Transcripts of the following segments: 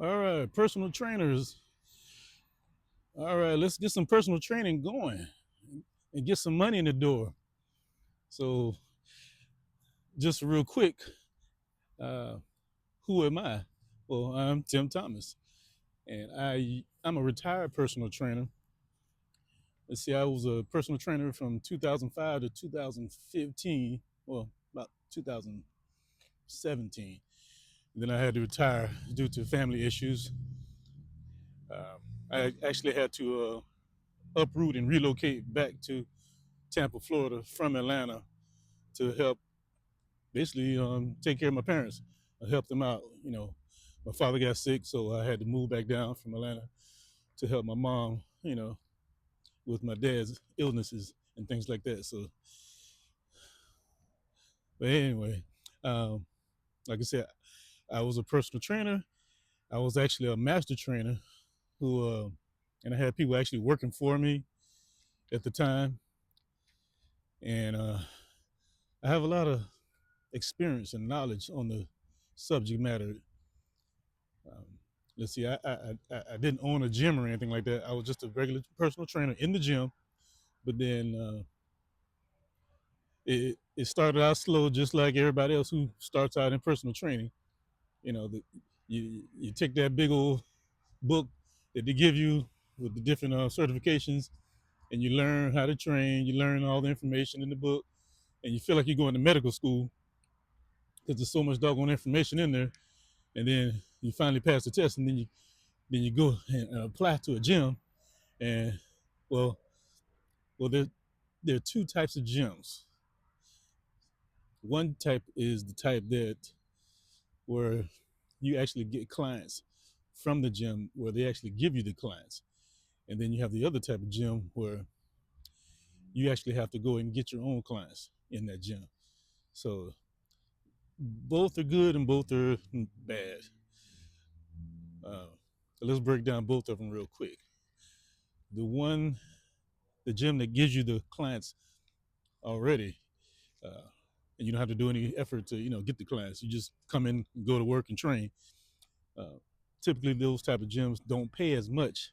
All right, personal trainers. All right, let's get some personal training going and get some money in the door. So, just real quick, uh, who am I? Well, I'm Tim Thomas, and I'm a retired personal trainer. Let's see, I was a personal trainer from 2005 to 2015. Well, about 2017. Then I had to retire due to family issues. I actually had to uproot and relocate back to Tampa, Florida from Atlanta to help basically take care of my parents. I helped them out. My father got sick, so I had to move back down from Atlanta to help my mom, with my dad's illnesses and things like that. So, but anyway, um, like I said, I was a personal trainer. I was actually a master trainer and I had people actually working for me at the time. And I have a lot of experience and knowledge on the subject matter. Um, let's see, I didn't own a gym or anything like that. I was just a regular personal trainer in the gym. But then it started out slow, just like everybody else who starts out in personal training. You know, you take that big old book that they give you with the different certifications, and you learn how to train. You learn all the information in the book, and you feel like you're going to medical school because there's so much doggone information in there. And then you finally pass the test, and then you go and apply to a gym. And well, there are two types of gyms. One type is the type that where you actually get clients from the gym, where they actually give you the clients. And then you have the other type of gym where you actually have to go and get your own clients in that gym. So both are good and both are bad. Uh, so let's break down both of them real quick. The one, the gym that gives you the clients already, uh, and you don't have to do any effort to get the clients. You just come in, go to work, and train. Uh, Typically, those type of gyms don't pay as much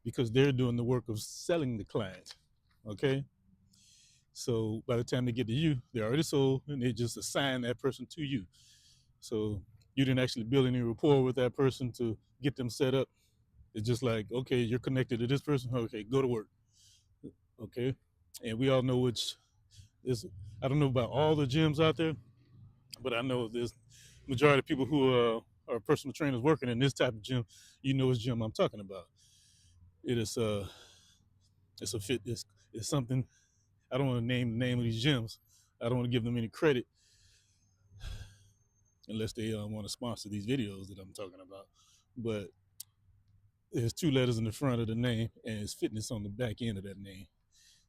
because they're doing the work of selling the client. Okay, so by the time they get to you, they're already sold, and they just assign that person to you. So you didn't actually build any rapport with that person to get them set up. It's just like, okay, you're connected to this person. Okay, go to work. Okay, and we all know which is. I don't know about all the gyms out there, but I know there's majority of people who are personal trainers working in this type of gym. You know which gym I'm talking about. It is it's a fit. It's something. I don't want to name the name of these gyms. I don't want to give them any credit unless they want to sponsor these videos that I'm talking about. But there's two letters in the front of the name, and it's fitness on the back end of that name.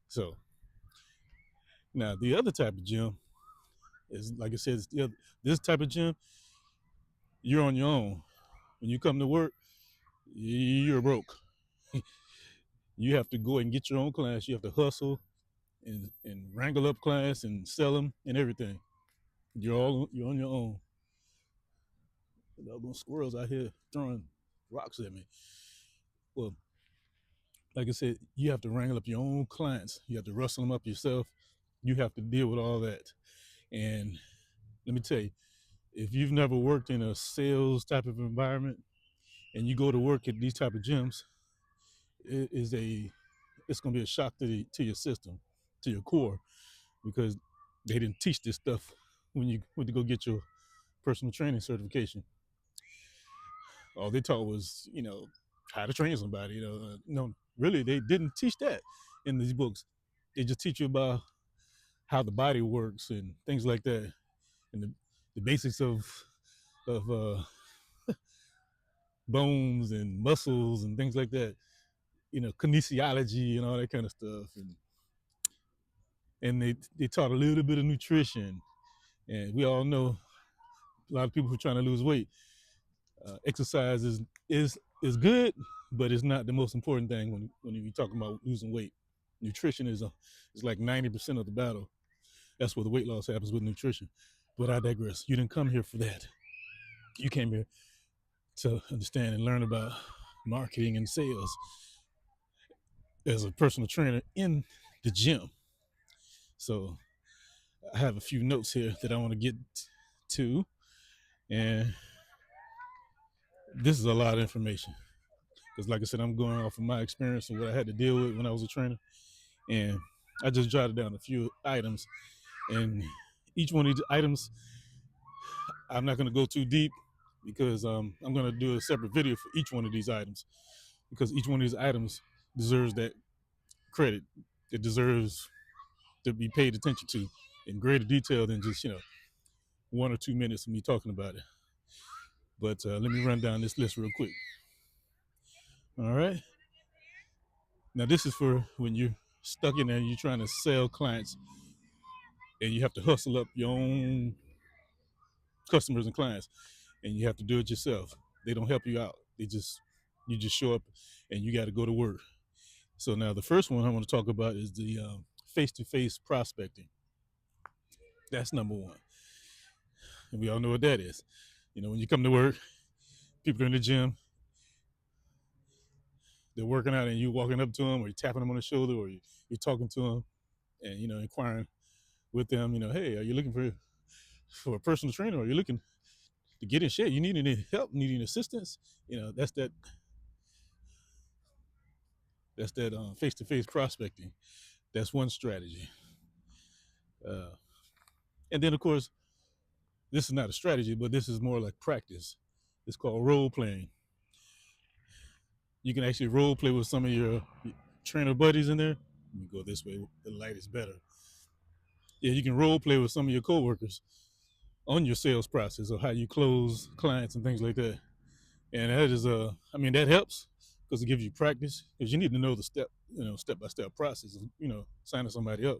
So now the other type of gym is, like I said, this type of gym. You're on your own. When you come to work, you're broke. You have to go and get your own clients. You have to hustle and wrangle up clients and sell them and everything. You're on your own. Those squirrels out here throwing rocks at me. Well, like I said, you have to wrangle up your own clients. You have to rustle them up yourself. You have to deal with all that. And let me tell you, if you've never worked in a sales type of environment and you go to work at these type of gyms, it is a it's going to be a shock to your system, to your core, because they didn't teach this stuff when you went to go get your personal training certification. All they taught was, how to train somebody. No, really, they didn't teach that in these books. They just teach you about how the body works and things like that, and the basics of bones and muscles and things like that. Kinesiology and all that kind of stuff, and they taught a little bit of nutrition. And we all know a lot of people who are trying to lose weight. Exercise is good, but it's not the most important thing when you're talking about losing weight. Nutrition is like 90% of the battle. That's where the weight loss happens, with nutrition. But I digress. You didn't come here for that. You came here to understand and learn about marketing and sales as a personal trainer in the gym. So I have a few notes here that I want to get to, and this is a lot of information because, like I said, I'm going off of my experience and what I had to deal with when I was a trainer, and I just jotted down a few items, and each one of these items, I'm not going to go too deep because I'm going to do a separate video for each one of these items because each one of these items deserves that credit. It deserves to be paid attention to in greater detail than just 1 or 2 minutes of me talking about it. But let me run down this list real quick. All right. Now this is for when you're stuck in there, and you're trying to sell clients, and you have to hustle up your own customers and clients, and you have to do it yourself. They don't help you out. You just show up, and you got to go to work. So now the first one I want to talk about is the face-to-face prospecting. That's number one, and we all know what that is. When you come to work, people are in the gym, they're working out, and you walking up to them, or you're tapping them on the shoulder, or you're talking to them, and inquiring with them. Hey, are you looking for a personal trainer? Or are you looking to get in shape? You need any help? Need any assistance? That's that face-to-face prospecting. That's one strategy. Uh, and then, of course, this is not a strategy, but this is more like practice. It's called role playing. You can actually role play with some of your trainer buddies in there. Let me go this way. The light is better. Yeah, you can role play with some of your coworkers on your sales process or how you close clients and things like that. And that is that helps because it gives you practice because you need to know the step by step process of signing somebody up.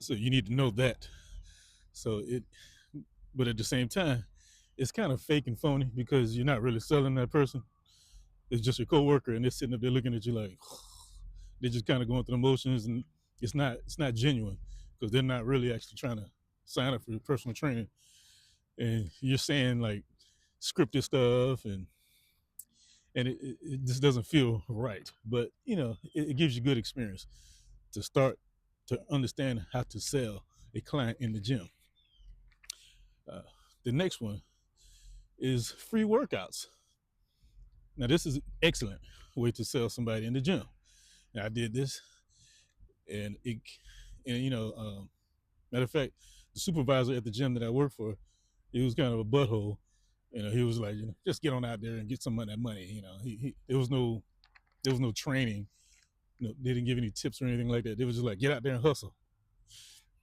So you need to know that. So it, but at the same time, it's kind of fake and phony because you're not really selling that person. It's just your coworker, and they're sitting up there looking at you like they're just kind of going through the motions, and it's not genuine because they're not really actually trying to sign up for your personal training, and you're saying like scripted stuff, and it just doesn't feel right. But it gives you good experience to start to understand how to sell a client in the gym. Uh, the next one is free workouts. Now this is an excellent way to sell somebody in the gym. Now, I did this, and matter of fact, the supervisor at the gym that I work for, he was kind of a butthole. He was like, just get on out there and get some of that money. There was no training. They didn't give any tips or anything like that. They was just like, get out there and hustle.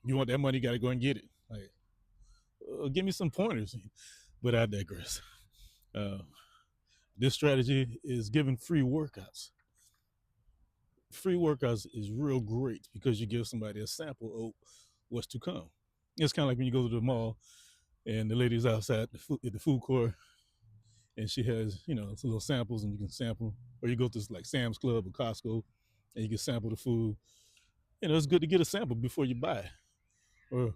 You want that money, you got to go and get it. Like, give me some pointers. But I digress. Uh, this strategy is giving free workouts. Free workouts is real great because you give somebody a sample of what's to come. It's kind of like when you go to the mall and the lady's outside at the food court, and she has some little samples, and you can sample. Or you go to like Sam's Club or Costco, and you can sample the food. It's good to get a sample before you buy. Or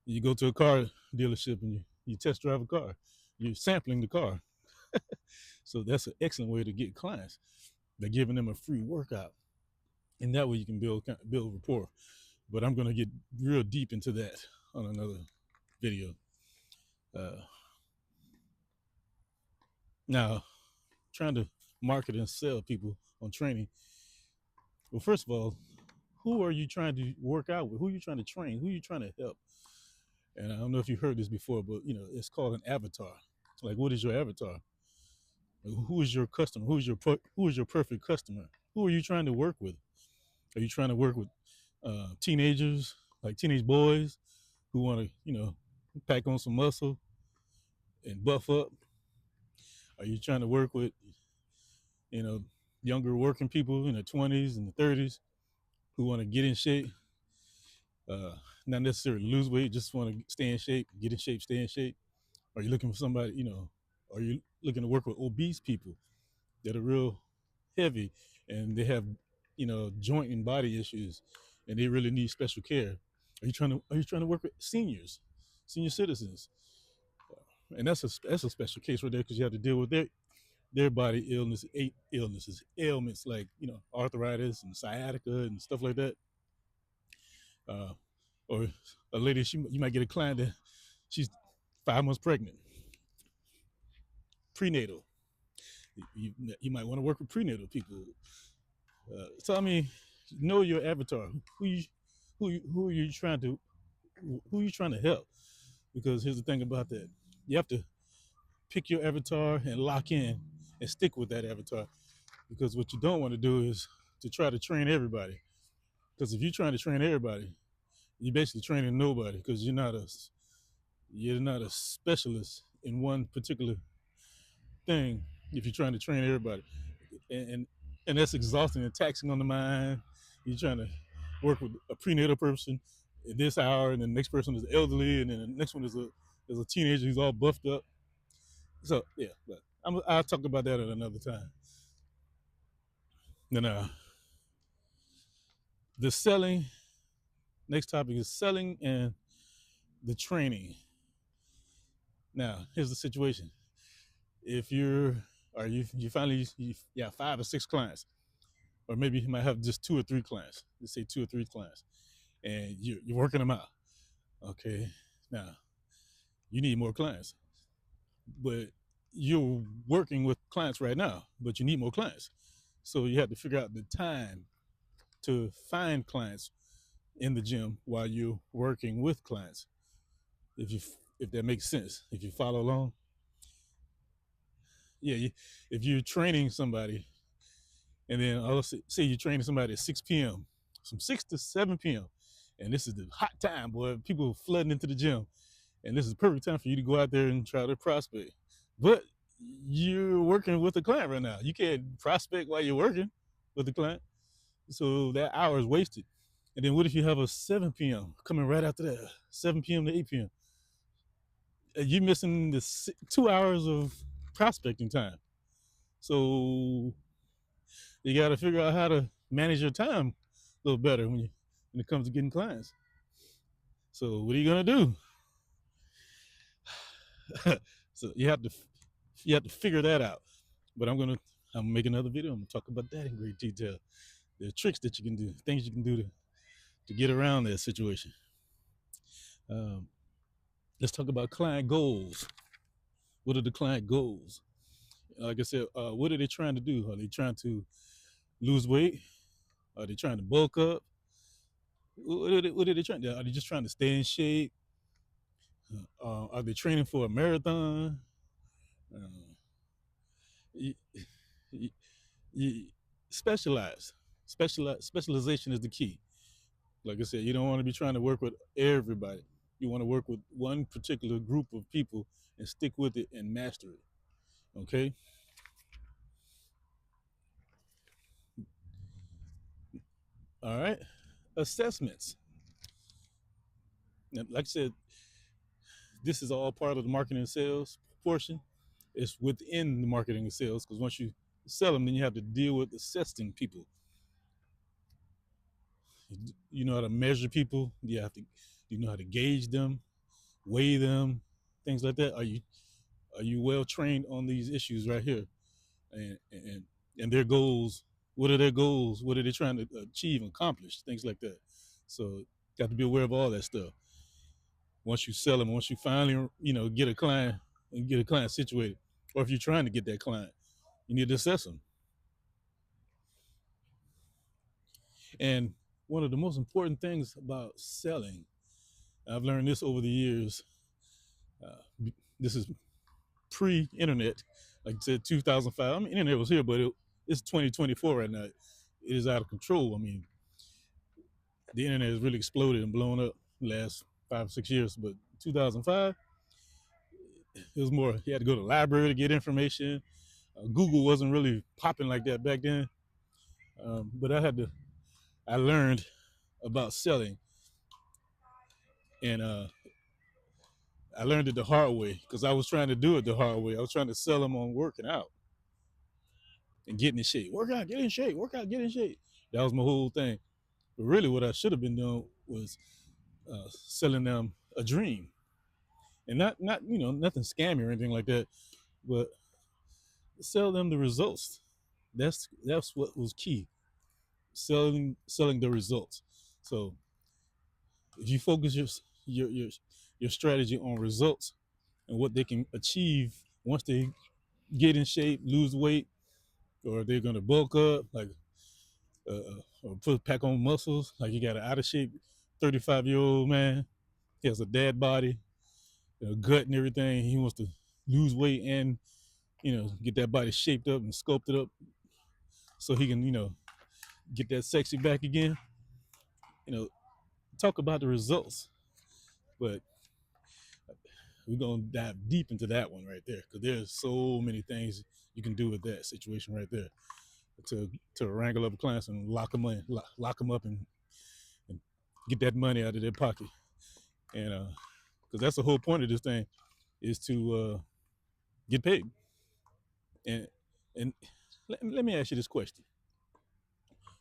you go to a car dealership and you test drive a car. You're sampling the car. So that's an excellent way to get clients. They're giving them a free workout, and that way you can build rapport. But I'm going to get real deep into that on another video. Uh, Now, trying to market and sell people on training. Well, first of all, who are you trying to work out with? Who are you trying to train? Who are you trying to help? And I don't know if you heard this before, but it's called an avatar. Like, what is your avatar? Like, who is your customer? Who is your perfect customer? Who are you trying to work with? Are you trying to work with teenagers, like teenage boys who want to, pack on some muscle and buff up? Are you trying to work with, you know, younger working people in their 20s and the 30s who want to get in shape? Uh, Not necessarily lose weight, just want to stay in shape, get in shape, stay in shape. Are you looking for somebody, are you looking to work with obese people that are real heavy and they have, joint and body issues and they really need special care? Are you trying to work with senior citizens? and that's a special case right there because you have to deal with their body ailments like arthritis and sciatica and stuff like that. Uh, or a lady, you might get a client that she's 5 months pregnant, prenatal. You might want to work with prenatal people. So I mean, know your avatar. Who are you trying to who are you trying to help? Because here's the thing about that: you have to pick your avatar and lock in and stick with that avatar. Because what you don't want to do is to try to train everybody. Because if you're trying to train everybody, you're basically training nobody because you're not a specialist in one particular thing. If you're trying to train everybody, and and, and that's exhausting and taxing on the mind. You're trying to work with a prenatal person at this hour, and the next person is elderly, and then the next one is a teenager who's all buffed up. So yeah, but I'll talk about that at another time. Then the selling. Next topic is selling and the training. Now, here's the situation. If you're or you finally you have 5 or 6 clients, or maybe you might have just 2 or 3 clients. Let's say 2 or 3 clients, and you're working them out. Okay, now you need more clients, but you're working with clients right now, but you need more clients. So you have to figure out the time to find clients in the gym while you're working with clients. If you if that makes sense, if you follow along, yeah. If you're training somebody, and then I'll say you're training somebody at 6 p.m., from 6 to 7 p.m., and this is the hot time, boy. People are flooding into the gym, and this is the perfect time for you to go out there and try to prospect. But you're working with a client right now. You can't prospect while you're working with the client, so that hour is wasted. And then what if you have a 7 p.m. coming right after that, 7 p.m. to 8 p.m.? You're missing the 2 hours of prospecting time. So you got to figure out how to manage your time a little better when it comes to getting clients. So what are you gonna do? So you have to figure that out. But I'm make another video. I'm gonna talk about that in great detail. There are tricks that you can do, things you can do to get around that situation. Um, let's talk about client goals. What are the client goals? Like I said, what are they trying to do? Are they trying to lose weight? Are they trying to bulk up? What are they trying to do? Are they just trying to stay in shape? Are they training for a marathon? Uh, y- y- y- specialize. Specialization is the key. Like I said, you don't want to be trying to work with everybody. You want to work with one particular group of people and stick with it and master it. Okay. All right. Assessments. Now, like I said, this is all part of the marketing and sales portion. It's within the marketing and sales because once you sell them, then you have to deal with assessing people. You know how to measure people. You know how to gauge them, weigh them, things like that. Are you well trained on these issues right here, and their goals? What are their goals? What are they trying to achieve and accomplish? Things like that. So got to be aware of all that stuff. Once you sell them, once you finally get a client and get a client situated, or if you're trying to get that client, you need to assess them. And one of the most important things about selling, I've learned this over the years. This is pre-internet, like I said, 2005. I mean, internet was here, but it's 2024 right now. It is out of control. I mean, the internet has really exploded and blown up the last 5 or 6 years. But 2005, it was more. You had to go to the library to get information. Google wasn't really popping like that back then. But I learned about selling, and I learned it the hard way because I was trying to do it the hard way. I was trying to sell them on working out and getting in shape. Work out, get in shape. Work out, get in shape. That was my whole thing. But really, what I should have been doing was selling them a dream. and not nothing scammy or anything like that, but sell them the results. That's what was key. Selling the results. So if you focus your your your strategy on results and what they can achieve once they get in shape, lose weight, or they're gonna bulk up, like or put pack on muscles. Like you got an out of shape 35-year-old man. He has a dad body, gut and everything. He wants to lose weight and get that body shaped up and sculpted up so he can get that sexy back again. You know, talk about the results, but we're gonna dive deep into that one right there because there's so many things you can do with that situation right there to wrangle up clients and lock them up and get that money out of their pocket. And because that's the whole point of this thing is to get paid. And and let me ask you this question: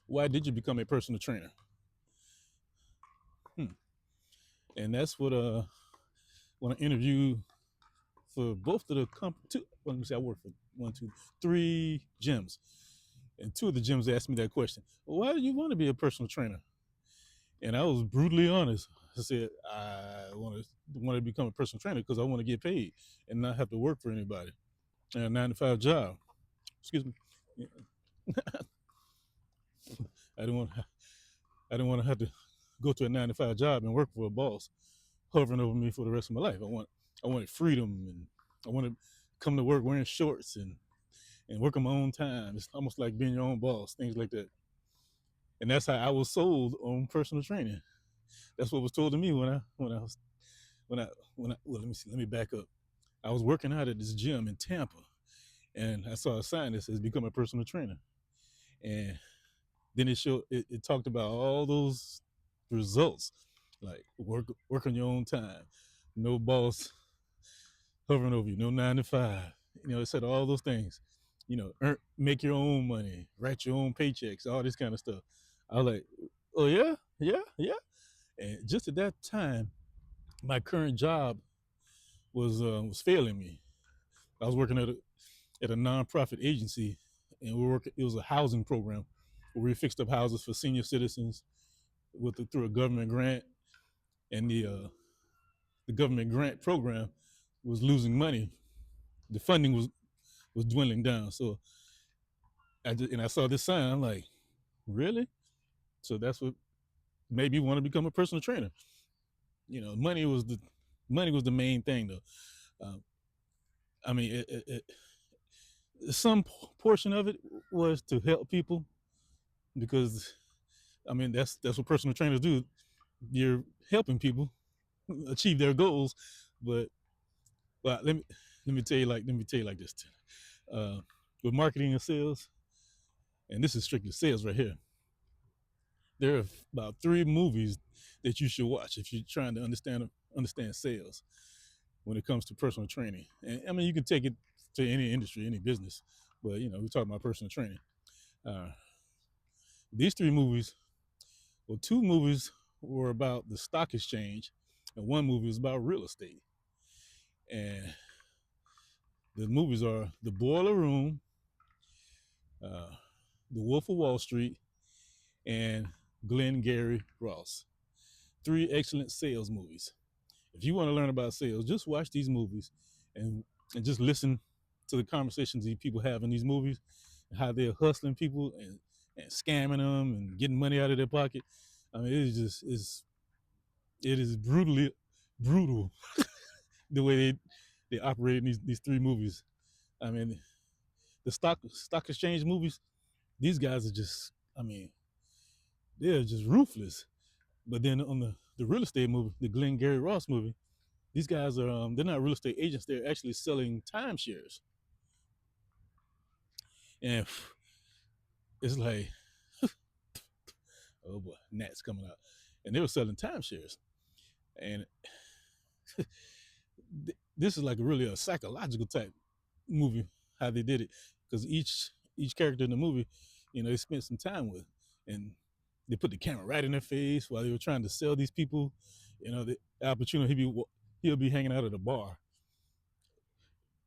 why did you become a personal trainer? Hmm. And that's what when I interview for both of the two. Well, let me say I work for one, two, three gyms, and two of the gyms asked me that question. Well, why do you want to be a personal trainer? And I was brutally honest. I said I want to become a personal trainer because I want to get paid and not have to work for anybody and a 9 to 5 job. Excuse me. I didn't want I didn't want to have to go to a 9 to 5 job and work for a boss hovering over me for the rest of my life. I wanted freedom, and I wanted to come to work wearing shorts and work on my own time. It's almost like being your own boss, things like that. And that's how I was sold on personal training. That's what was told to me when I well, let me see, let me back up. I was working out at this gym in Tampa, and I saw a sign that says become a personal trainer. And then it talked about all those results, like work on your own time, no boss hovering over you, no 9 to 5. It said all those things. Make your own money, write your own paychecks, all this kind of stuff. I was like, oh yeah, yeah, yeah. And just at that time, my current job was failing me. I was working at a nonprofit agency, and it was a housing program where we fixed up houses for senior citizens through a government grant, and the government grant program was losing money. The funding was dwindling down. So I saw this sign. I'm like, really? So that's what made me want to become a personal trainer. Money was the main thing though. I mean, some portion of it was to help people because I mean that's what personal trainers do. You're helping people achieve their goals, but well, let me tell you like this. Uh, with marketing and sales, and this is strictly sales right here. There are about 3 movies that you should watch if you're trying to understand sales when it comes to personal training. And I mean, you can take it to any industry, any business, but we're talking about personal training. Uh, these 3 movies, well, 2 movies were about the stock exchange, and 1 movie was about real estate. And the movies are The Boiler Room, uh, The Wolf of Wall Street, and Glengarry Ross. 3 excellent sales movies. If you want to learn about sales, just watch these movies and just listen to the conversations these people have in these movies, and how they're hustling people and scamming them and getting money out of their pocket. I mean, it is brutally brutal the way they operate in these 3 movies. I mean, the stock exchange movies, these guys are just, I mean, they're just ruthless. But then on the real estate movie, the Glengarry Ross movie, these guys are they're not real estate agents. They're actually selling timeshares, and it's like, oh boy, gnats coming out, and they were selling timeshares, and this is like really a psychological type movie how they did it because each character in the movie, they spent some time with, and they put the camera right in their face while they were trying to sell these people, the opportunity. he'll be hanging out at a bar,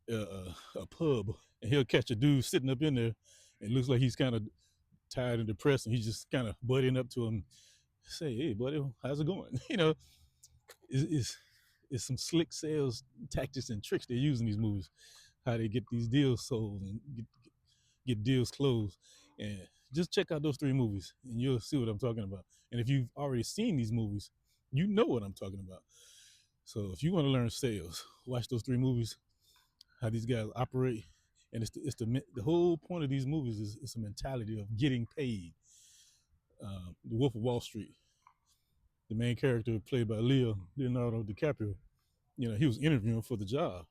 a pub, and he'll catch a dude sitting up in there, and it looks like he's kind of tired and depressed, and he's just kind of butting up to him, say, "Hey, buddy, how's it going?" It's, it's some slick sales tactics and tricks they use in these movies, how they get these deals sold and get deals closed. And just check out those three movies, and you'll see what I'm talking about. And if you've already seen these movies, you know what I'm talking about. So if you want to learn sales, watch those three movies, how these guys operate. And the whole point of these movies is it's a mentality of getting paid. The Wolf of Wall Street, the main character played by Leonardo DiCaprio, he was interviewing for the job,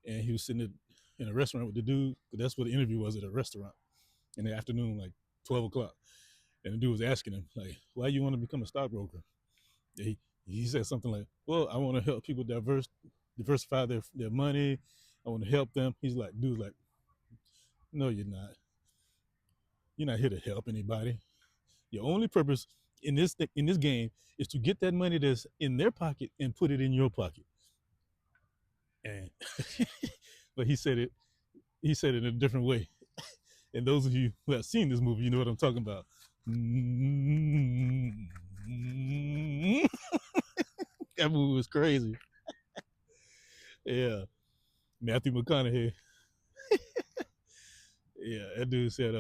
and he was sitting in a restaurant with the dude. That's what the interview was, at a restaurant in the afternoon, like 12 o'clock. And the dude was asking him, like, "Why you want to become a stockbroker?" He said something like, "Well, I want to help people diversify their money. I want to help them." Dude's like, "No, you're not. You're not here to help anybody. Your only purpose in this game is to get that money that's in their pocket and put it in your pocket." And but he said it in a different way. And those of you who have seen this movie, you know what I'm talking about. That movie was crazy. Yeah, Matthew McConaughey. Yeah, that dude said,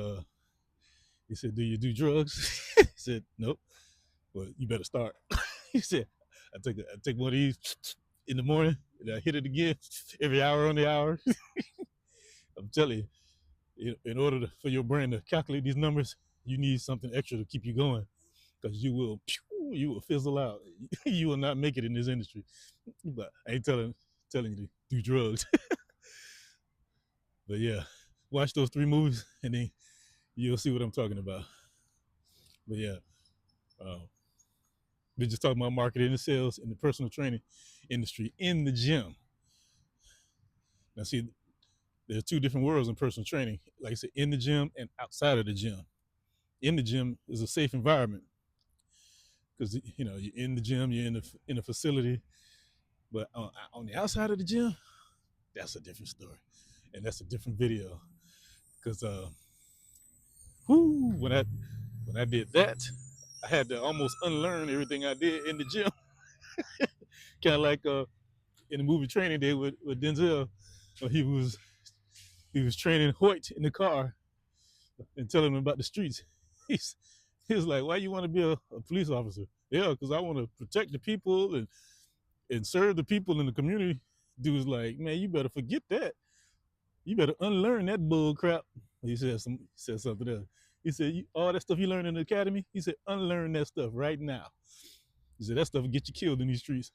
he said, "Do you do drugs?" He said, "Nope." "Well, you better start." He said, I take one of these in the morning, and I hit it again every hour on the hour." I'm telling you, in order for your brain to calculate these numbers, you need something extra to keep you going, because you will fizzle out. You will not make it in this industry. But I ain't telling you to do drugs. But yeah, watch those three movies, and then you'll see what I'm talking about. But yeah, uh, we're just talking about marketing and sales in the personal training industry in the gym. Now, see, there's two different worlds in personal training. Like I said, in the gym and outside of the gym. In the gym is a safe environment, because you're in the gym, you're in a facility. But on the outside of the gym, that's a different story, and that's a different video. Because when I did that, I had to almost unlearn everything I did in the gym. Kind of like in the movie Training Day with Denzel, he was training Hoyt in the car and telling him about the streets. He's he was like, "Why you want to be a police officer?" "Yeah, because I want to protect the people and serve the people in the community." Dude's like, "Man, you better forget that. You better unlearn that bull crap." He said something else. He said, "All that stuff you learned in the academy," he said, "unlearn that stuff right now." He said, "That stuff will get you killed in these streets.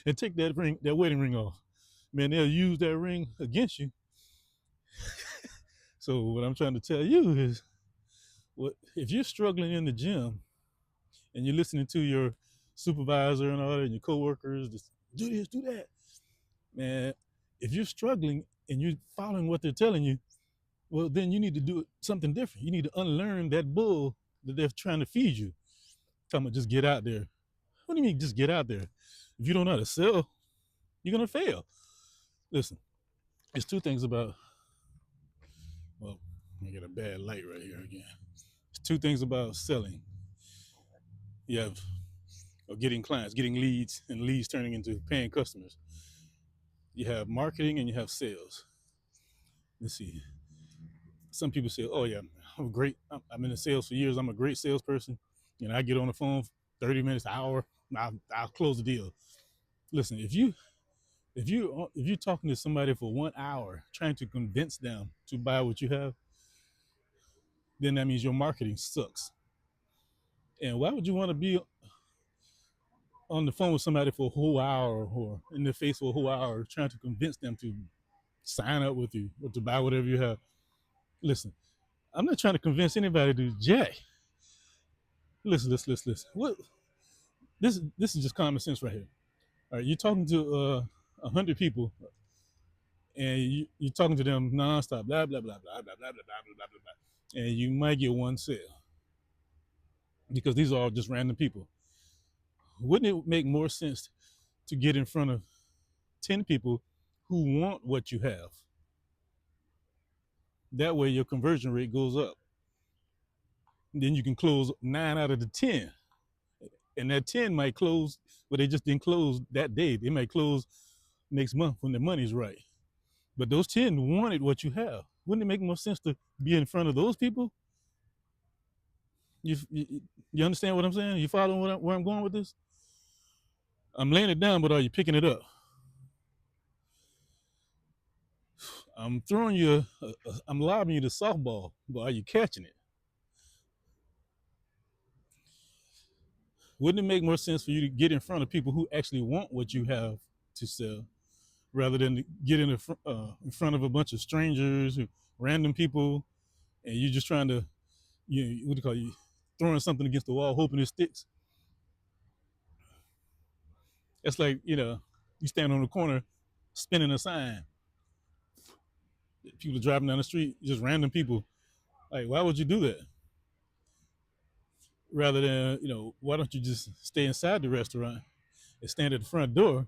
And take that wedding ring off. Man, they'll use that ring against you." So what I'm trying to tell you is, if you're struggling in the gym and you're listening to your supervisor and all that, and your coworkers, just do this, do that, man. If you're struggling and you're following what they're telling you, well, then you need to do something different. You need to unlearn that bull that they're trying to feed you. Talking about just get out there. What do you mean just get out there? If you don't know how to sell, you're gonna fail. Listen, there's two things about. Well, I get a bad light right here again. There's two things about selling. You have getting clients, getting leads, and leads turning into paying customers. You have marketing and you have sales. Let's see. Some people say, "Oh yeah, I'm great. I'm in the sales for years. I'm a great salesperson. I get on the phone 30 minutes, an hour, I'll close the deal." Listen, if you're talking to somebody for 1 hour trying to convince them to buy what you have, then that means your marketing sucks. And why would you want to be on the phone with somebody for a whole hour, or in their face for a whole hour trying to convince them to sign up with you or to buy whatever you have? Listen, I'm not trying to convince anybody to do jack. Listen. What this is just common sense right here. All right, you're talking to 100 people, and you're talking to them nonstop, blah blah blah blah blah blah blah blah blah blah blah, and you might get one sale because these are all just random people. Wouldn't it make more sense to get in front of 10 people who want what you have. That way your conversion rate goes up. Then you can close 9 out of the 10. And that 10 might close, but they just didn't close that day. They might close next month when the money's right. But those 10 wanted what you have. Wouldn't it make more sense to be in front of those people? You understand what I'm saying? You following where I'm going with this? I'm laying it down, but are you picking it up? I'm throwing you, I'm lobbing you the softball, but are you catching it? Wouldn't it make more sense for you to get in front of people who actually want what you have to sell rather than to get in front of a bunch of strangers, random people, and you're just trying to, what do you call you, throwing something against the wall, hoping it sticks? It's like, you stand on the corner spinning a sign. People driving down the street, just random people. Like, why would you do that? Rather than, why don't you just stay inside the restaurant and stand at the front door,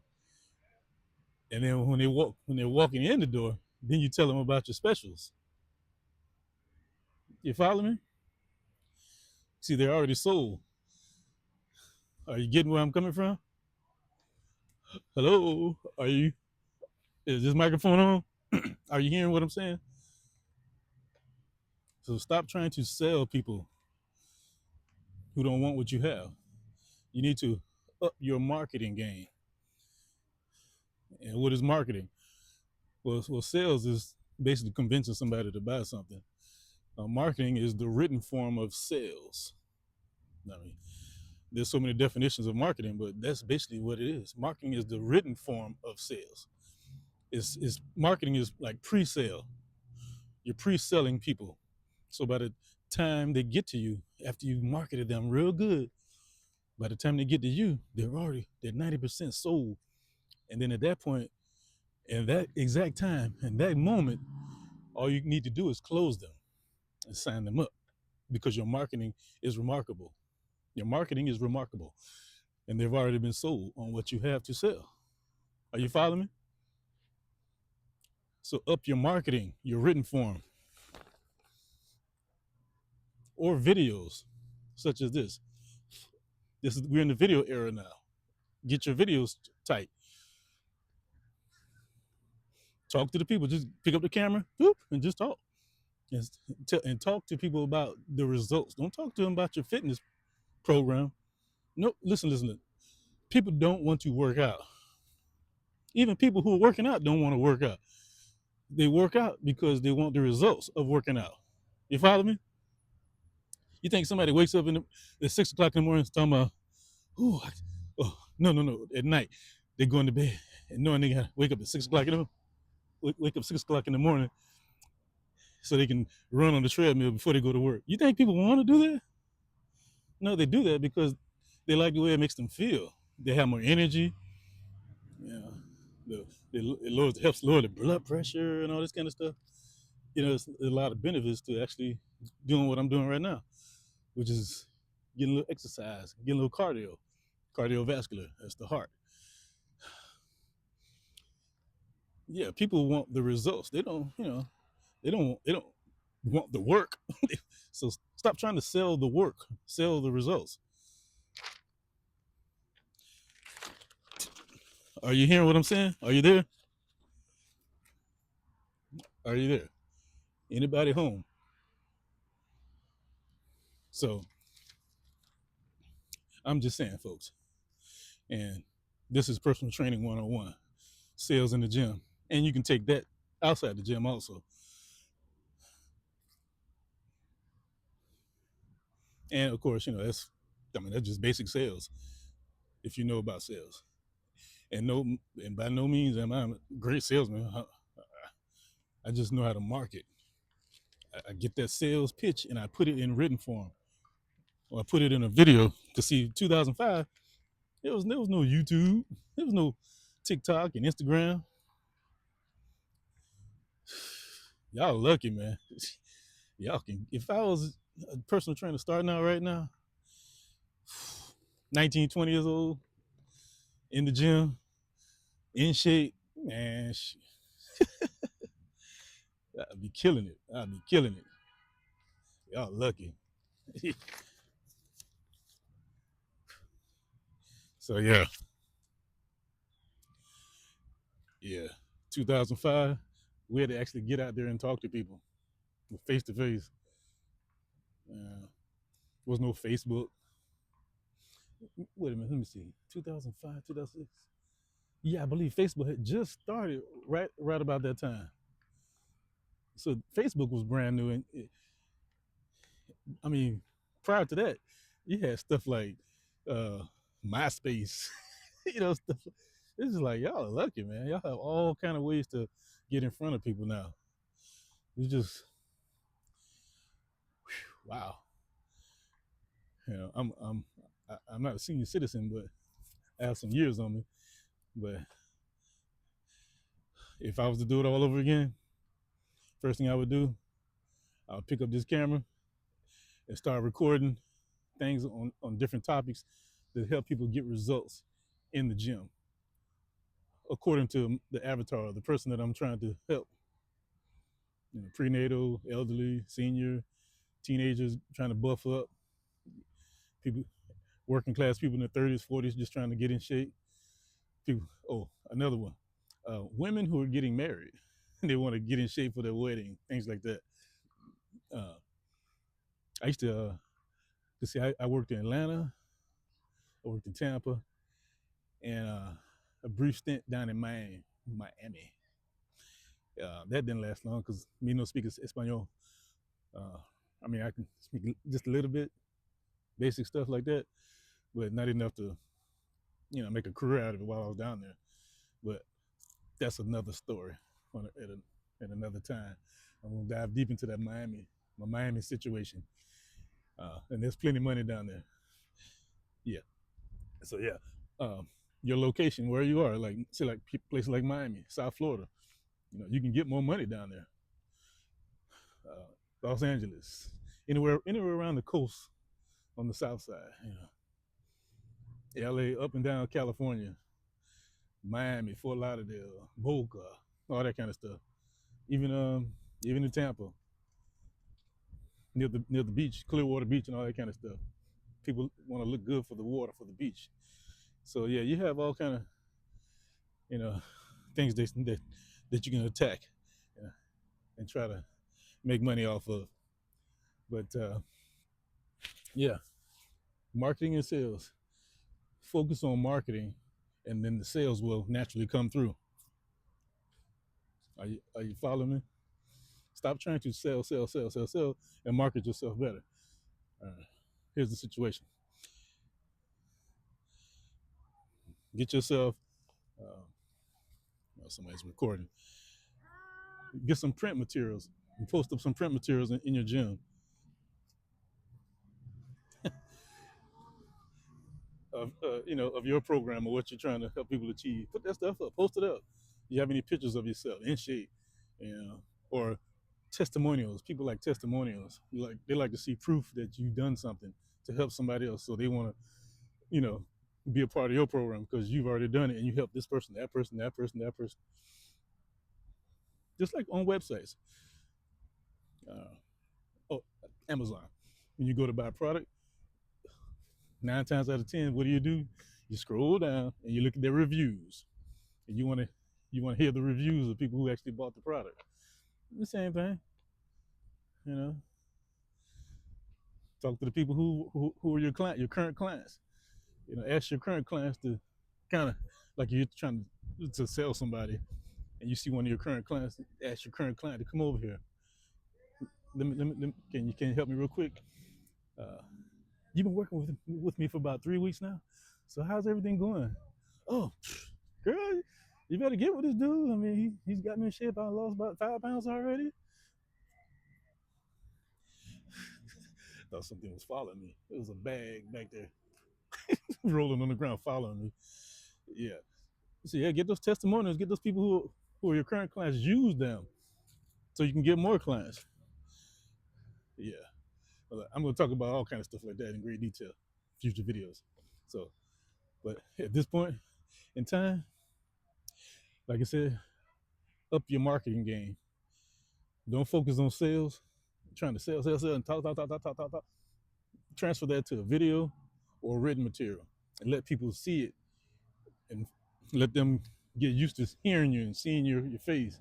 and then when they're walking in the door, then you tell them about your specials. You follow me? See, they're already sold. Are you getting where I'm coming from? Hello? Is this microphone on? Are you hearing what I'm saying? So stop trying to sell people who don't want what you have. You need to up your marketing game. And what is marketing? Well, sales is basically convincing somebody to buy something. Marketing is the written form of sales. I mean, there's so many definitions of marketing, but that's basically what it is. Marketing is the written form of sales. Is marketing is like pre-sale. You're pre-selling people. So by the time they get to you, after you marketed them real good, by the time they get to you, they're 90% sold. And then at that point, in that exact time, in that moment, all you need to do is close them and sign them up, because your marketing is remarkable. Your marketing is remarkable, and they've already been sold on what you have to sell. Are you following me? So up your marketing, your written form, or videos such as this. We're in the video era now. Get your videos tight. Talk to the people. Just pick up the camera, whoop, and just talk. And talk to people about the results. Don't talk to them about your fitness program. No, listen. People don't want to work out. Even people who are working out don't want to work out. They work out because they want the results of working out. You follow me? You think somebody wakes up at 6 o'clock in the morning talking about, oh, no. At night, they go into bed and knowing they gotta wake up at 6 o'clock wake up 6 o'clock in the morning so they can run on the treadmill before they go to work. You think people want to do that? No, they do that because they like the way it makes them feel. They have more energy. Yeah, it helps lower the blood pressure and all this kind of stuff. There's a lot of benefits to actually doing what I'm doing right now, which is getting a little exercise, getting a little cardiovascular. That's the heart. Yeah, people want the results. They don't want the work. So stop trying to sell the work, sell the results. Are you hearing what I'm saying? Are you there? Are you there? Anybody home? So I'm just saying, folks, and this is personal training 101, sales in the gym. And you can take that outside the gym also. And of course, that's just basic sales if you know about sales. And by no means am I a great salesman. I just know how to market. I get that sales pitch and I put it in written form, or I put it in a video. To see 2005, there was no YouTube, there was no TikTok and Instagram. Y'all lucky, man. Y'all can. If I was a personal trainer starting out right now, 19, 20 years old, in the gym, in shape, Man, I'd be killing it. I'd be killing it. Y'all lucky. So yeah, yeah. 2005, we had to actually get out there and talk to people face to face. There was no Facebook. Wait a minute, let me see. 2005, 2006. Yeah, I believe Facebook had just started right about that time. So Facebook was brand new, and I mean, prior to that, you had stuff like uh, MySpace, stuff. This is like y'all are lucky, man. Y'all have all kind of ways to get in front of people now. It's just wow. I'm not a senior citizen, but I have some years on me. But if I was to do it all over again, first thing I would do, I would pick up this camera and start recording things on different topics that help people get results in the gym according to the avatar, the person that I'm trying to help. Prenatal, elderly, senior, teenagers trying to buff up, people, working class people in their 30s, 40s just trying to get in shape. People, oh, another one, women who are getting married, they want to get in shape for their wedding, things like that. Uh, I used to see, I worked in Atlanta, I worked in Tampa, and a brief stint down in Miami. That didn't last long because me no speak Espanol. Uh, I mean, I can speak just a little bit, basic stuff like that, but not enough to, make a career out of it while I was down there. But that's another story at another time. I'm gonna dive deep into that my Miami situation, and there's plenty of money down there. Yeah. So yeah, um, your location, where you are, like say like places like Miami, South Florida, you can get more money down there. Los Angeles, anywhere around the coast on the south side, LA, up and down California, Miami, Fort Lauderdale, Boca, all that kind of stuff. Even in Tampa, near the beach, Clearwater Beach, and all that kind of stuff. People want to look good for the water, for the beach. So yeah, you have all kind of you know things that you can attack, uh, and try to make money off of. But yeah, marketing and sales. Focus on marketing, and then the sales will naturally come through. Are you following me? Stop trying to sell, sell, sell, sell, sell, and market yourself better. Here's the situation: get yourself. Uh, Somebody's recording. Get some print materials and post up some print materials in your gym of your program or what you're trying to help people achieve. Put that stuff up. Post it up. You have any pictures of yourself in shape, or testimonials. People like testimonials. They like to see proof that you've done something to help somebody else, so they want to, you know, be a part of your program because you've already done it and you help this person, that person, that person, that person. Just like on websites. Uh, oh, Amazon. When you go to buy a product, 9 times out of 10, what do? You scroll down and you look at their reviews, and you want to hear the reviews of people who actually bought the product. The same thing, you know. Talk to the people who are your current clients. Ask your current clients to kind of like you're trying to sell somebody, and you see one of your current clients. Ask your current client to come over here. Can you help me real quick? Uh, you've been working with me for about 3 weeks now. So how's everything going? Oh, girl, you better get with this dude. I mean, he's got me in shape. I lost about 5 pounds already. Thought something was following me. It was a bag back there rolling on the ground following me. Yeah. So yeah, get those testimonials. Get those people who are your current clients. Use them so you can get more clients. Yeah. Well, I'm going to talk about all kind of stuff like that in great detail, future videos. So, but at this point in time, Like I said, up your marketing game. Don't focus on sales, trying to sell, and talk. Transfer that to a video or written material and let people see it and let them get used to hearing you and seeing your face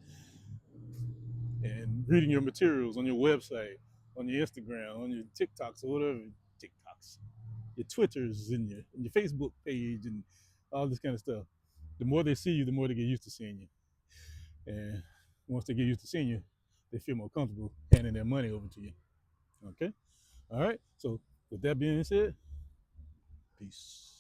and reading your materials on your website, on your Instagram, on your TikToks or whatever TikToks, your Twitters and your Facebook page and all this kind of stuff. The more they see you, the more they get used to seeing you. And once they get used to seeing you, they feel more comfortable handing their money over to you. Okay? All right. So with that being said, peace.